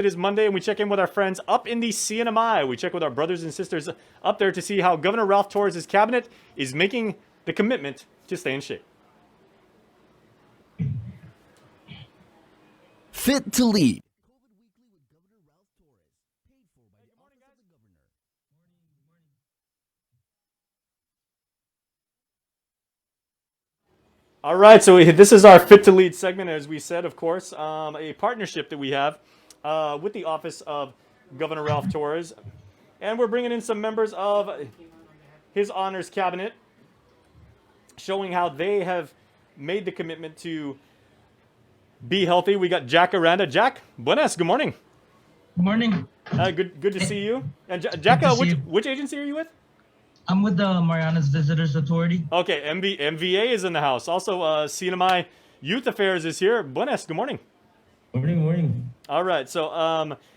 It is Monday, and we check in with our friends up in the CNMI. We check with our brothers and sisters up there to see how Governor Ralph Torres' cabinet is making the commitment to stay in shape. Fit to lead. All right, so this is our Fit to Lead segment, as we said, of course, a partnership that we have with the office of Governor Ralph Torres. And we're bringing in some members of his honors cabinet, showing how they have made the commitment to be healthy. We got Jack Aranda. Jack, buenas, good morning. Good morning. Good to see you. And Jack, which agency are you with? I'm with the Mariana's Visitors Authority. Okay, MVA is in the house. Also, CNMI Youth Affairs is here. Buenas, good morning. Morning. All right, so,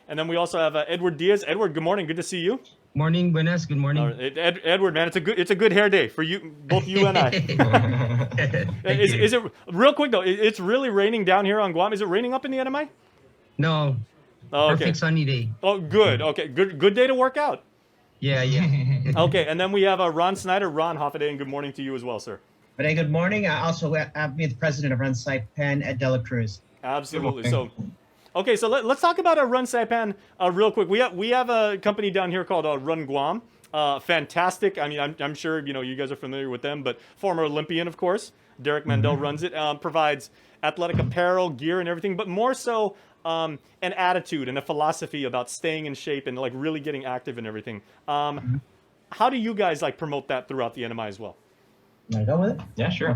and then we also have Edward Diaz. Edward, good morning. Good to see you. Morning, buenas. Good morning. Edward, man, it's a good hair day for you, both you and I. Is it real quick though? It's really raining down here on Guam. Is it raining up in the NMI? No. Oh, okay. Perfect sunny day. Oh, good. Okay, good day to work out. Yeah. Okay, and then we have Ron Snyder. Ron Hoffaday, and good morning to you as well, sir. Good morning. I also have me the president of Run Saipan, Ed Dela Cruz. Absolutely. So, okay, so let's talk about Run Saipan real quick. We have a company down here called Run Guam. Fantastic. I mean, I'm sure you guys are familiar with them, but former Olympian, of course, Derek Mandel runs it. Provides athletic apparel, gear, and everything, but more so an attitude and a philosophy about staying in shape and like really getting active and everything. How do you guys like promote that throughout the NMI as well? Want to go with it? Yeah, sure.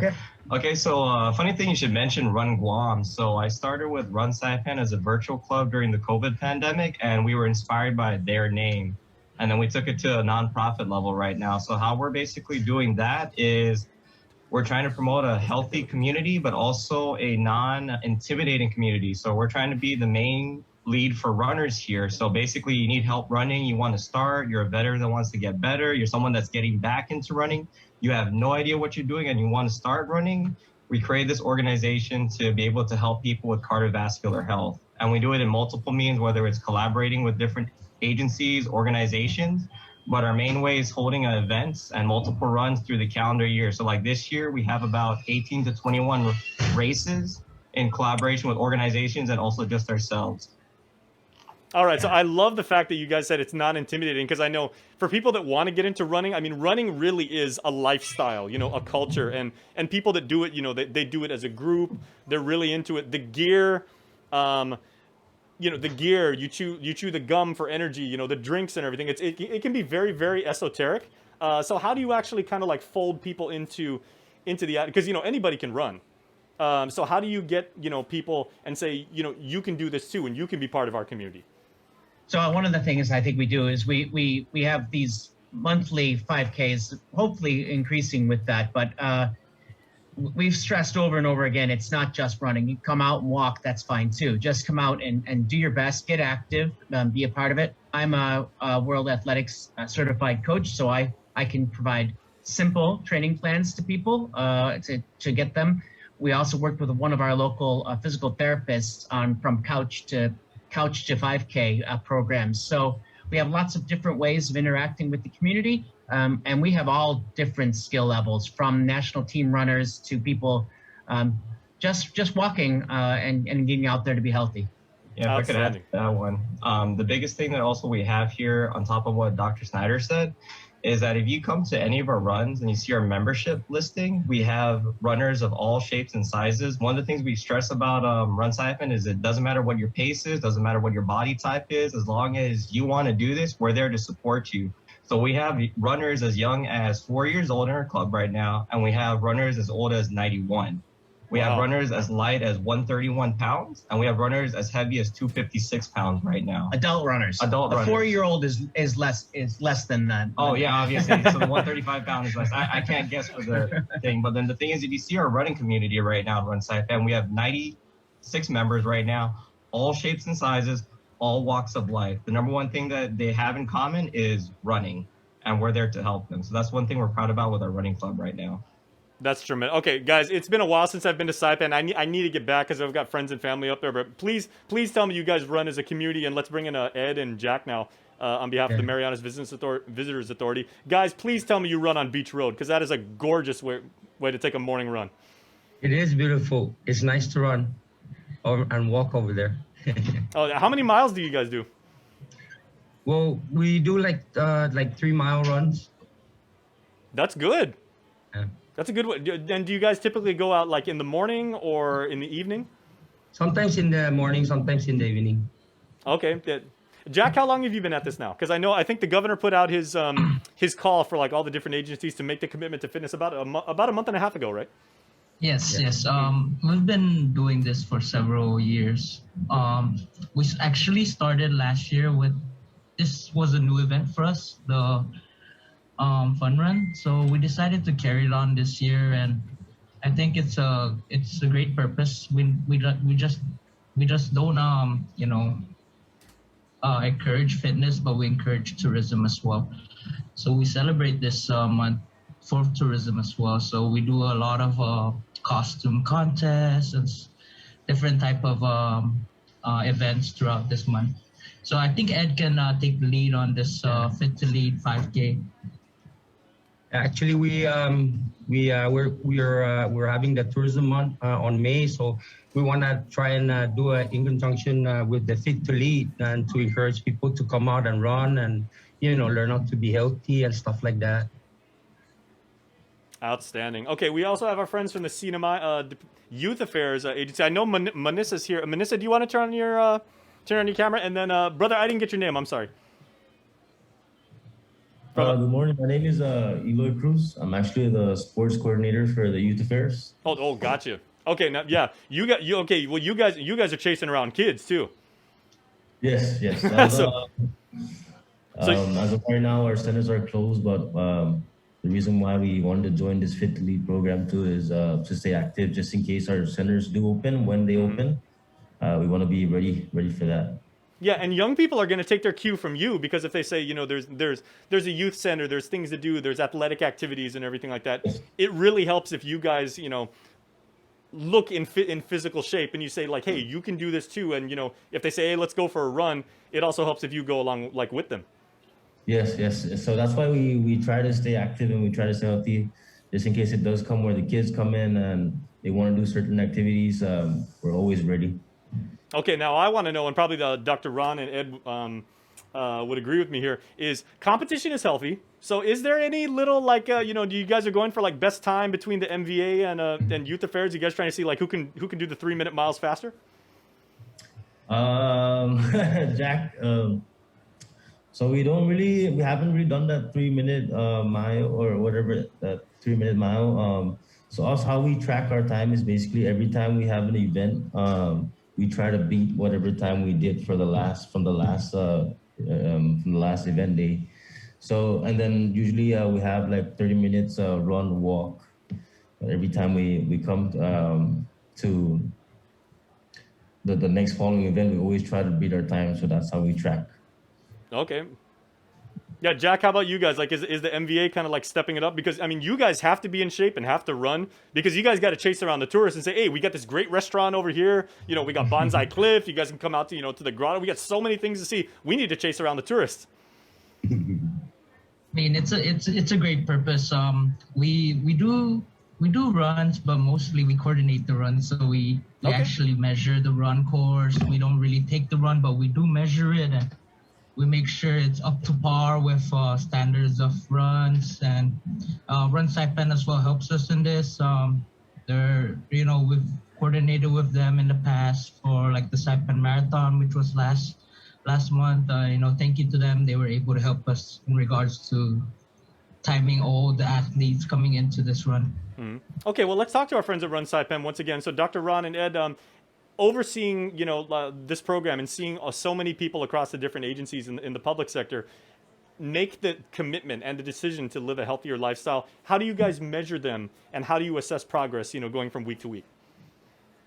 Okay, so funny thing you should mention Run Guam. So I started with Run Saipan as a virtual club during the COVID pandemic, and we were inspired by their name. And then we took it to a nonprofit level right now. So how we're basically doing that is we're trying to promote a healthy community, but also a non-intimidating community. So we're trying to be the main lead for runners here. So basically you need help running, you want to start, you're a veteran that wants to get better, you're someone that's getting back into running, you have no idea what you're doing and you want to start running. We create this organization to be able to help people with cardiovascular health. And we do it in multiple means, whether it's collaborating with different agencies, organizations, but our main way is holding events and multiple runs through the calendar year. So like this year, we have about 18 to 21 races in collaboration with organizations and also just ourselves. All right, so I love the fact that you guys said it's not intimidating, because I know for people that want to get into running, I mean, running really is a lifestyle, a culture, and people that do it, they do it as a group. They're really into it. The gear, the gear, you chew the gum for energy, the drinks and everything. It can be very, very esoteric. So how do you actually kind of like fold people into the, because anybody can run. So how do you get people and say you can do this too and you can be part of our community? So one of the things I think we do is we have these monthly 5Ks, hopefully increasing with that, but we've stressed over and over again, it's not just running. You come out and walk, that's fine too. Just come out and do your best, get active, be a part of it. I'm a World Athletics certified coach, so I can provide simple training plans to people to get them. We also worked with one of our local physical therapists on from couch to 5K programs. So we have lots of different ways of interacting with the community. And we have all different skill levels, from national team runners to people just walking and getting out there to be healthy. Yeah, if I could add to that one. The biggest thing that also we have here on top of what Dr. Snyder said is that if you come to any of our runs and you see our membership listing, we have runners of all shapes and sizes. One of the things we stress about Run Saipan is it doesn't matter what your pace is, doesn't matter what your body type is, as long as you want to do this, we're there to support you. So we have runners as young as 4 years old in our club right now, and we have runners as old as 91. We have runners as light as 131 pounds, and we have runners as heavy as 256 pounds right now. Adult runners. A 4-year-old is less than that. Oh yeah, obviously. So the 135 pound is less. I can't guess for the thing, but then the thing is, if you see our running community right now, Run Saipan, we have 96 members right now, all shapes and sizes, all walks of life. The number one thing that they have in common is running, and we're there to help them. So that's one thing we're proud about with our running club right now. That's tremendous. Okay, guys, it's been a while since I've been to Saipan. I need to get back because I've got friends and family up there. But please tell me you guys run as a community, and let's bring in Ed and Jack now on behalf of the Marianas Visitors Authority. Guys, please tell me you run on Beach Road because that is a gorgeous way to take a morning run. It is beautiful. It's nice to run and walk over there. Oh, how many miles do you guys do? Well, we do like 3-mile runs. That's good. Yeah. That's a good one. And do you guys typically go out like in the morning or in the evening? Sometimes in the morning, sometimes in the evening. Okay. Jack, how long have you been at this now? Because I think the governor put out his call for like all the different agencies to make the commitment to fitness about a month and a half ago, right? Yes. We've been doing this for several years. We actually started last year this was a new event for us, the fun run. So we decided to carry it on this year, and I think it's a great purpose. We just don't encourage fitness, but we encourage tourism as well. So we celebrate this month for tourism as well. So we do a lot of costume contests and different type of events throughout this month. So I think Ed can take the lead on this Fit to Lead 5K. Actually, we're having the tourism month on May, so we want to try and do it in conjunction with the Fit to Lead and to encourage people to come out and run and learn how to be healthy and stuff like that. Outstanding. Okay, we also have our friends from the Cinema Youth Affairs Agency. I know Manissa's here. Manissa, do you want to turn on your camera? And then, brother, I didn't get your name. I'm sorry. Good morning. My name is Eloy Cruz. I'm actually the sports coordinator for the Youth Affairs. Oh, gotcha. Okay, now yeah, you guys are chasing around kids too. Yes. As of right now, our centers are closed, but the reason why we wanted to join this Fit to Lead program too is to stay active, just in case our centers do open. When they open, we want to be ready for that. Yeah, and young people are going to take their cue from you because if they say, there's a youth center, there's things to do, there's athletic activities and everything like that. It really helps if you guys, look in physical shape and you say like, hey, you can do this too. And if they say, hey, let's go for a run, it also helps if you go along like with them. Yes. So that's why we try to stay active and we try to stay healthy, just in case it does come where the kids come in and they want to do certain activities. We're always ready. Okay, now I want to know, and probably Dr. Ron and Ed would agree with me here, is competition is healthy. So is there any little, do you guys are going for like best time between the MVA and Youth Affairs? You guys trying to see like who can do the 3-minute miles faster? Jack, so we haven't really done that 3-minute mile or whatever, that 3-minute mile. So how we track our time is basically every time we have an event, we try to beat whatever time we did from the last event day. So, and then usually we have like 30 minutes run, walk. Every time we come to the next following event, we always try to beat our time. So that's how we track. Okay. Yeah, Jack, how about you guys? Like, is the MVA kind of like stepping it up? Because, you guys have to be in shape and have to run because you guys got to chase around the tourists and say, hey, we got this great restaurant over here. We got Bonsai Cliff. You guys can come out to, to the grotto. We got so many things to see. We need to chase around the tourists. It's a great purpose. We do runs, but mostly we coordinate the runs. So we actually measure the run course. We don't really take the run, but we do measure it and we make sure it's up to par with standards of runs, and Run Saipan as well helps us in this. We've coordinated with them in the past for like the Saipan Marathon, which was last month. Thank you to them. They were able to help us in regards to timing all the athletes coming into this run. Mm-hmm. Okay, well, let's talk to our friends at Run Saipan once again. So Dr. Ron and Ed, overseeing this program and seeing so many people across the different agencies in the public sector make the commitment and the decision to live a healthier lifestyle, how do you guys measure them and how do you assess progress going from week to week?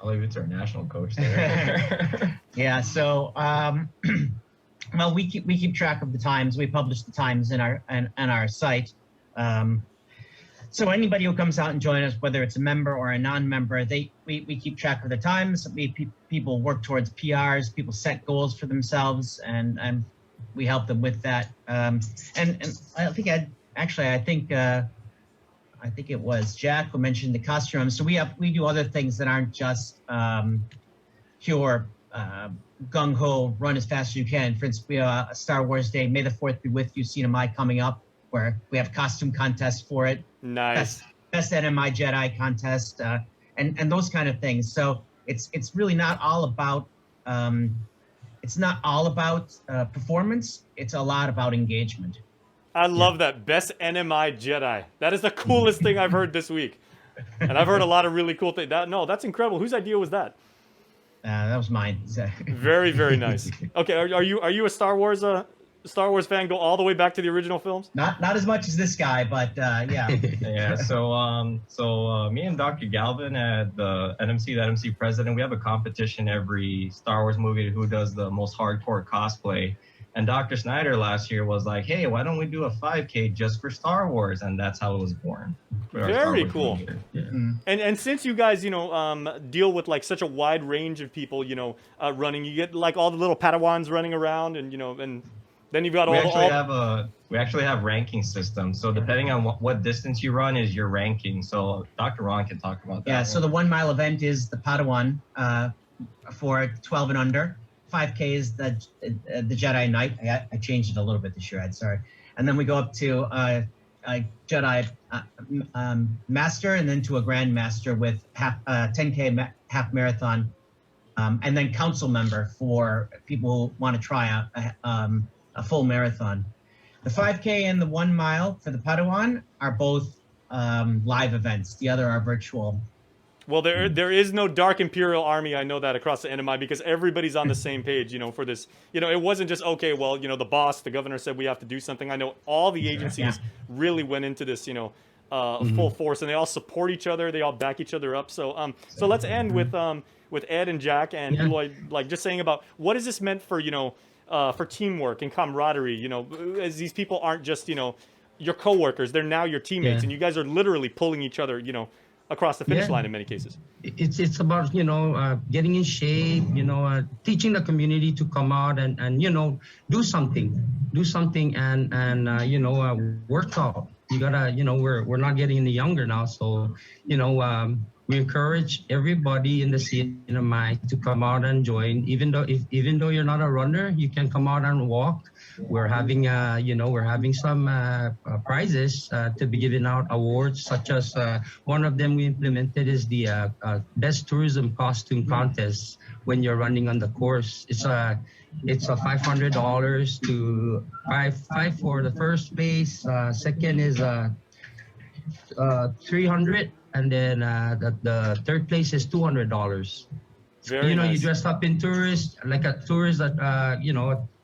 I'll leave it to our national coach there. Yeah, so well, we keep track of the times. We publish the times in our site. So anybody who comes out and join us, whether it's a member or a non-member, we keep track of the times. People work towards PRs. People set goals for themselves, and we help them with that. And I think I think it was Jack who mentioned the costume. So we do other things that aren't just pure gung ho, run as fast as you can. For instance, we have a Star Wars Day, May the 4th be with you, CNMI coming up, where we have costume contests for it. Nice. Best NMI Jedi contest, and those kind of things. So it's really not all about performance. It's a lot about engagement. I love that. Best NMI Jedi. That is the coolest thing I've heard this week. And I've heard a lot of really cool things. That's incredible. Whose idea was that? That was mine. Very, very nice. Okay, are you a Star Wars fan? Go all the way back to the original films? Not as much as this guy, but yeah. Yeah. So me and Dr. Galvin at the NMC president, we have a competition every Star Wars movie who does the most hardcore cosplay. And Dr. Snyder last year was like, hey, why don't we do a 5K just for Star Wars? And that's how it was born. Very cool. Yeah. And since you guys, deal with like such a wide range of people, running, you get like all the little Padawans running around, and and then you've got we actually have ranking systems. So depending on what distance you run is your ranking. So Dr. Ron can talk about that. Yeah. So the 1 mile event is the Padawan for 12 and under. 5K is the Jedi Knight. I changed it a little bit this year. I'm sorry. And then we go up to a Jedi Master, and then to a Grand Master with 10K half marathon, and then council member for people who want to try a full marathon. The 5K and the 1 mile for the Padawan are both live events. The other are virtual. Well, there is no Dark Imperial Army. I know that across the NMI, because everybody's on the same page, for this. It wasn't just, okay, well, the boss, the governor said we have to do something. I know all the agencies really went into this, full force, and they all support each other. They all back each other up. So let's end with Ed and Jack and Eloy, like just saying about what has this meant for, for teamwork and camaraderie, as these people aren't just, your coworkers, they're now your teammates, and you guys are literally pulling each other, across the finish line in many cases. It's about getting in shape, teaching the community to come out and do something and work out. You gotta we're not getting any younger now, so we encourage everybody in the CNMI to come out and join. Even though you're not a runner, you can come out and walk. We're having some prizes to be giving out, awards such as one of them we implemented is the best tourism costume contest. When you're running on the course, it's a $500 to five for the first place. Second is 300. And then the third place is $200. Very nice. You dress up in like a tourist that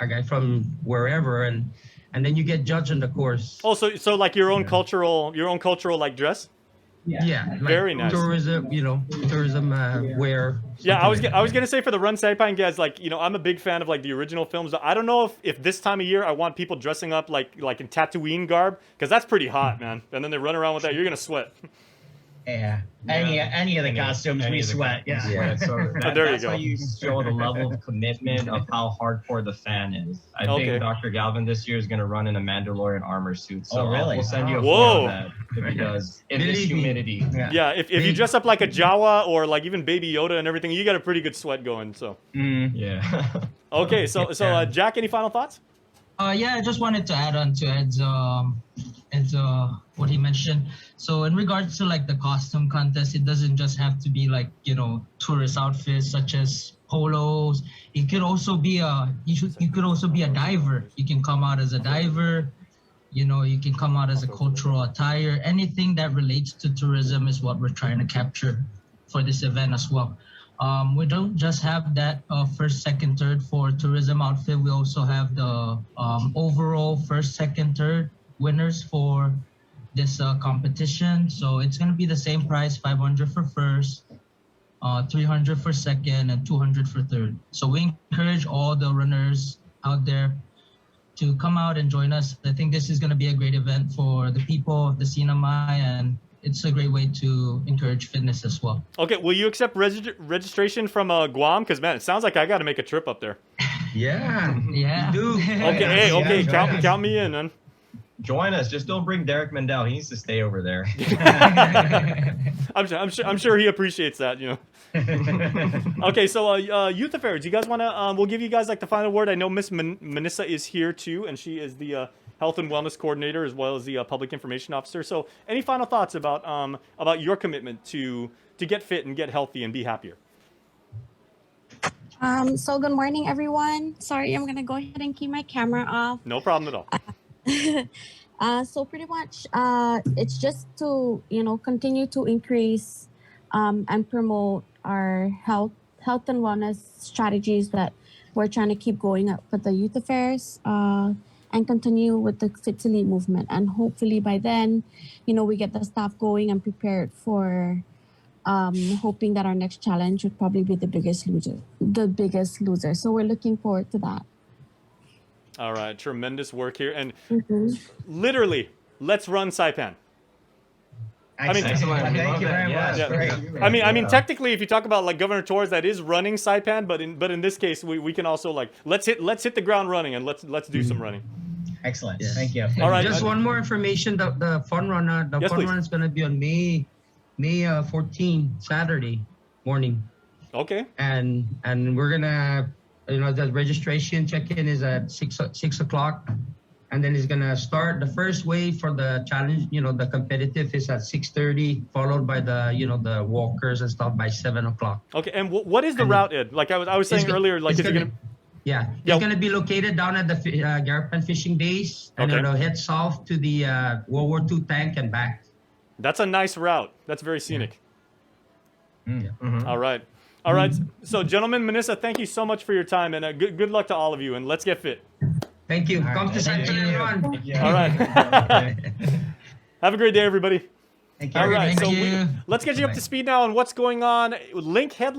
a guy from wherever, and then you get judged on the course. Oh, so like your own cultural like dress. Yeah, like very nice. Tourism, tourism wear. Yeah, I was gonna say for the Run Saipan guys, like I'm a big fan of like the original films. I don't know if this time of year I want people dressing up like in Tatooine garb, because that's pretty hot, man. And then they run around with that, you're gonna sweat. Yeah. Any of the costumes we sweat. Yeah. So there you that's go. how you show the level of commitment of how hardcore the fan is. I think Dr. Galvin this year is going to run in a Mandalorian armor suit. So really? We'll send you a Whoa. photo of that if he does in this humidity. Yeah, if you dress up like a Jawa or like even Baby Yoda and everything, you got a pretty good sweat going. So. Yeah. Okay, so Jack, any final thoughts? I just wanted to add on to Ed's what he mentioned. So in regards to like the costume contest, it doesn't just have to be like tourist outfits such as polos. It could also be you could also be a diver. You can come out as a diver. You can come out as a cultural attire. Anything that relates to tourism is what we're trying to capture for this event as well. We don't just have that first, second, third for tourism outfit. We also have the overall first, second, third winners for this competition. So it's going to be the same price, 500 for first, 300 for second, and 200 for third. So we encourage all the runners out there to come out and join us. I think this is going to be a great event for the people of the Sinamai, and it's a great way to encourage fitness as well. Okay, will you accept registration from Guam? Because man, it sounds like I got to make a trip up there. Yeah, Yeah. you do. Okay, hey, okay, join us. count me in, man. Join us. Just don't bring Derek Mendel. He needs to stay over there. I'm sure he appreciates that, you know. Okay, so youth affairs. You guys want to? We'll give you guys like the final word. I know Miss Manissa is here too, and she is the health and wellness coordinator as well as the public information officer. So, any final thoughts about your commitment to get fit and get healthy and be happier? So good morning, everyone. Sorry, I'm gonna go ahead and keep my camera off. No problem at all. So pretty much, it's just to continue to increase and promote our health and wellness strategies that we're trying to keep going up with the youth affairs and continue with the Fit to Lead movement. And hopefully by then, we get the staff going and prepared for hoping that our next challenge would probably be the biggest loser. So we're looking forward to that. All right, tremendous work here, and literally, let's run Saipan. Excellent. Thank you very much. Yeah. Great. I mean, technically, if you talk about like Governor Torres, that is running Saipan, but in this case, we can also like let's hit the ground running and let's do some running. Excellent. Yes. Thank you. All right. Just one more information. The fun run, Yes, please. run is going to be on May 14, Saturday morning, Okay. and we're gonna, the registration check-in is at 6 o'clock, and then it's gonna start. The first wave for the challenge, the competitive is at 6:30, followed by the walkers and stuff by 7 o'clock. Okay. And what is the And route, Ed? Like I was saying It's go- earlier, like it's is it gonna? Yeah, Yeah. it's gonna be located down at the Garapan Fishing Base, and Okay. it'll head south to the World War II tank and back. That's a nice route. That's very scenic. Mhm. All right. All right. So, gentlemen, Manissa, thank you so much for your time, and good luck to all of you, and let's get fit. Thank you. All Come right. to Thank Saipan you. and run. All right. Have a great day, everybody. Thank you. All right. Thank So you. let's get you up to speed now on what's going on. Link headline.